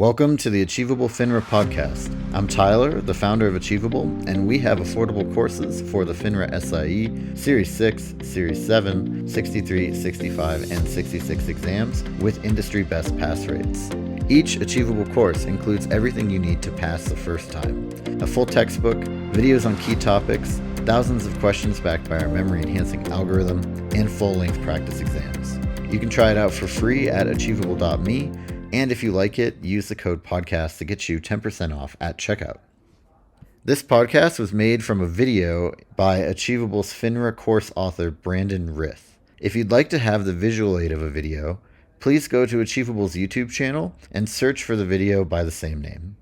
Welcome to the Achievable FINRA podcast. I'm Tyler, the founder of Achievable, and we have affordable courses for the FINRA SIE, Series 6, Series 7, 63, 65, and 66 exams with industry best pass rates. Each Achievable course includes everything you need to pass the first time. A full textbook, videos on key topics, thousands of questions backed by our memory-enhancing algorithm, and full-length practice exams. You can try it out for free at achievable.me. And if you like it, use the code podcast to get you 10% off at checkout. This podcast was made from a video by Achievable's FINRA course author, Brandon Rith. If you'd like to have the visual aid of a video, please go to Achievable's YouTube channel and search for the video by the same name.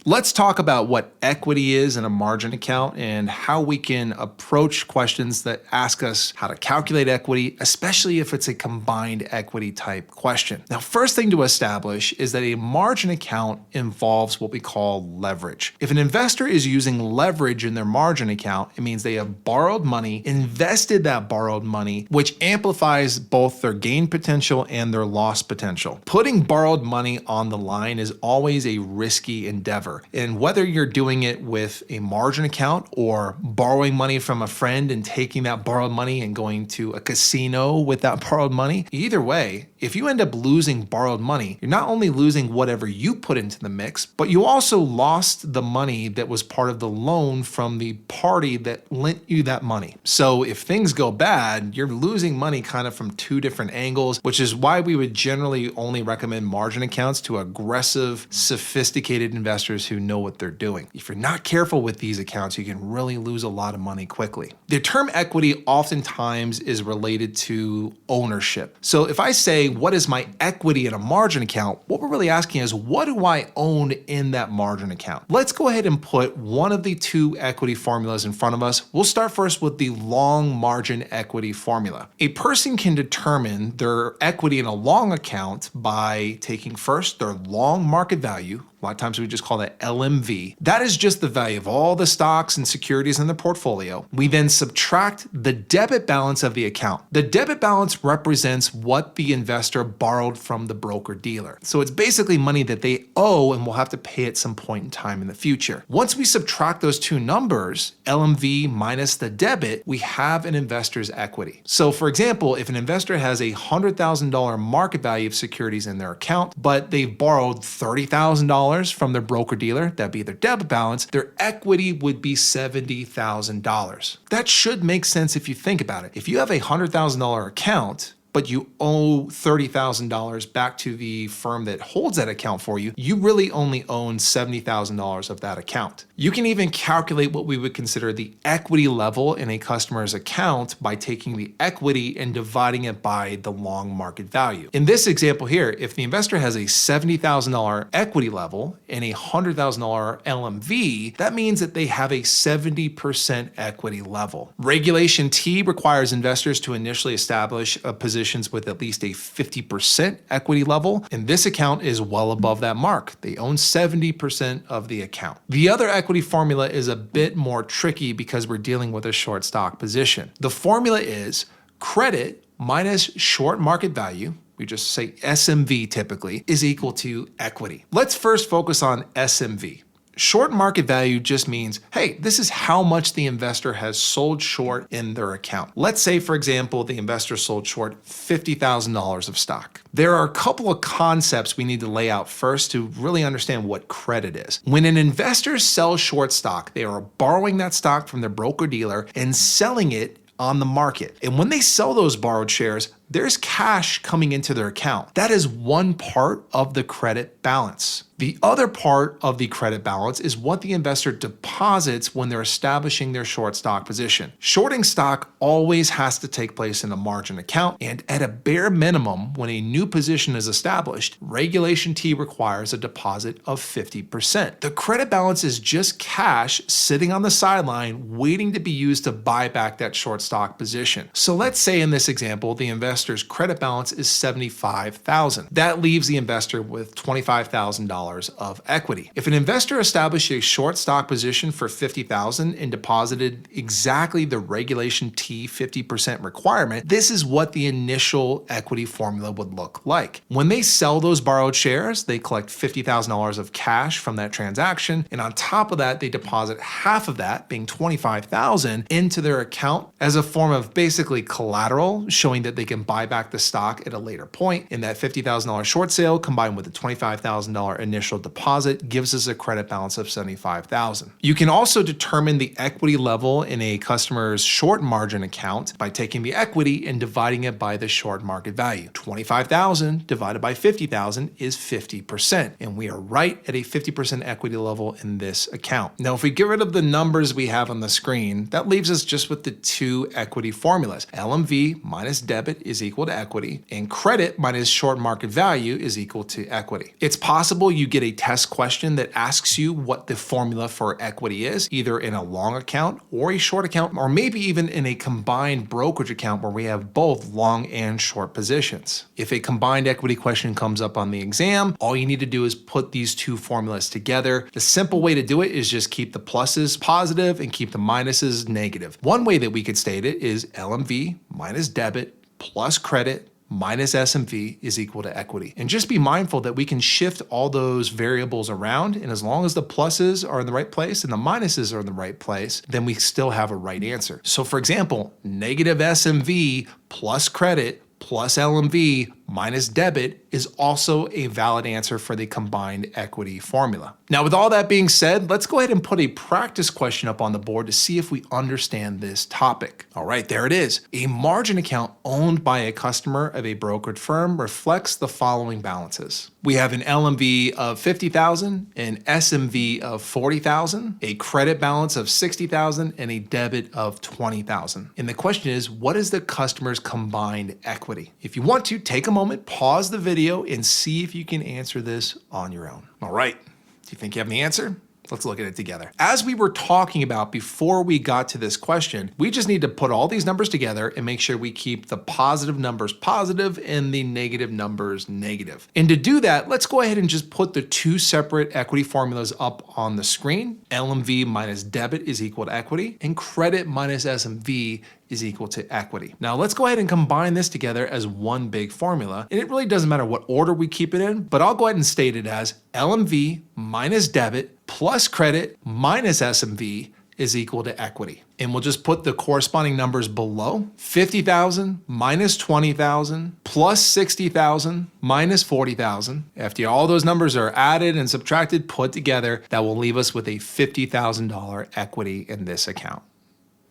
Let's talk about what equity is in a margin account and how we can approach questions that ask us how to calculate equity, especially if it's a combined equity type question. Now, first thing to establish is that a margin account involves what we call leverage. If an investor is using leverage in their margin account, it means they have borrowed money, invested that borrowed money, which amplifies both their gain potential and their loss potential. Putting borrowed money on the line is always a risky endeavor. And whether you're doing it with a margin account or borrowing money from a friend and taking that borrowed money and going to a casino with that borrowed money, either way, if you end up losing borrowed money, you're not only losing whatever you put into the mix, but you also lost the money that was part of the loan from the party that lent you that money. So if things go bad, you're losing money kind of from two different angles, which is why we would generally only recommend margin accounts to aggressive, sophisticated investors who know what they're doing. If you're not careful with these accounts, you can really lose a lot of money quickly. The term equity oftentimes is related to ownership. So if I say, what is my equity in a margin account? What we're really asking is, what do I own in that margin account? Let's go ahead and put one of the two equity formulas in front of us. We'll start first with the long margin equity formula. A person can determine their equity in a long account by taking first their long market value. A lot of times we just call that LMV. That is just the value of all the stocks and securities in the portfolio. We then subtract the debit balance of the account. The debit balance represents what the investor borrowed from the broker dealer. So it's basically money that they owe and will have to pay at some point in time in the future. Once we subtract those two numbers, LMV minus the debit, we have an investor's equity. So for example, if an investor has a $100,000 market value of securities in their account, but they've borrowed $30,000 from their broker dealer, that'd be their debit balance, their equity would be $70,000. That should make sense if you think about it. If you have a $100,000 account, but you owe $30,000 back to the firm that holds that account for you, you really only own $70,000 of that account. You can even calculate what we would consider the equity level in a customer's account by taking the equity and dividing it by the long market value. In this example here, if the investor has a $70,000 equity level and a $100,000 LMV, that means that they have a 70% equity level. Regulation T requires investors to initially establish a position with at least a 50% equity level, and this account is well above that mark. They own 70% of the account. The other equity formula is a bit more tricky because we're dealing with a short stock position. The formula is credit minus short market value, we just say SMV typically, is equal to equity. Let's first focus on SMV. Short market value just means, hey, this is how much the investor has sold short in their account. Let's say, for example, the investor sold short $50,000 of stock. There are a couple of concepts we need to lay out first to really understand what credit is. When an investor sells short stock, they are borrowing that stock from their broker dealer and selling it on the market. And when they sell those borrowed shares, there's cash coming into their account. That is one part of the credit balance. The other part of the credit balance is what the investor deposits when they're establishing their short stock position. Shorting stock always has to take place in a margin account, and at a bare minimum, when a new position is established, Regulation T requires a deposit of 50%. The credit balance is just cash sitting on the sideline waiting to be used to buy back that short stock position. So let's say in this example, the investor investor's credit balance is $75,000. That leaves the investor with $25,000 of equity. If an investor established a short stock position for $50,000 and deposited exactly the Regulation T 50% requirement, this is what the initial equity formula would look like. When they sell those borrowed shares, they collect $50,000 of cash from that transaction, and on top of that, they deposit half of that, being $25,000, into their account as a form of basically collateral, showing that they can buy back the stock at a later point. And that $50,000 short sale combined with the $25,000 initial deposit gives us a credit balance of $75,000. You can also determine the equity level in a customer's short margin account by taking the equity and dividing it by the short market value. $25,000 divided by $50,000 is 50%, and we are right at a 50% equity level in this account. Now, if we get rid of the numbers we have on the screen, that leaves us just with the two equity formulas. LMV minus debit is equal to equity, and credit minus short market value is equal to equity. It's possible you get a test question that asks you what the formula for equity is, either in a long account or a short account, or maybe even in a combined brokerage account where we have both long and short positions. If a combined equity question comes up on the exam, all you need to do is put these two formulas together. The simple way to do it is just keep the pluses positive and keep the minuses negative. One way that we could state it is LMV minus debit plus credit minus SMV is equal to equity. And just be mindful that we can shift all those variables around, and as long as the pluses are in the right place and the minuses are in the right place, then we still have a right answer. So for example, negative SMV plus credit plus LMV minus debit is also a valid answer for the combined equity formula. Now, with all that being said, let's go ahead and put a practice question up on the board to see if we understand this topic. All right, there it is. A margin account owned by a customer of a brokerage firm reflects the following balances. We have an LMV of $50,000, an SMV of $40,000, a credit balance of $60,000, and a debit of $20,000. And the question is, what is the customer's combined equity? If you want to, take a moment, pause the video, and see if you can answer this on your own. All right, do you think you have the answer? Let's look at it together. As we were talking about before we got to this question, we just need to put all these numbers together and make sure we keep the positive numbers positive and the negative numbers negative. And to do that, let's go ahead and just put the two separate equity formulas up on the screen. LMV minus debit is equal to equity, and credit minus SMV is equal to equity. Now let's go ahead and combine this together as one big formula. And it really doesn't matter what order we keep it in, but I'll go ahead and state it as LMV minus debit plus credit minus SMV is equal to equity. And we'll just put the corresponding numbers below. 50,000 minus 20,000 plus 60,000 minus 40,000. After all those numbers are added and subtracted, put together, that will leave us with a $50,000 equity in this account.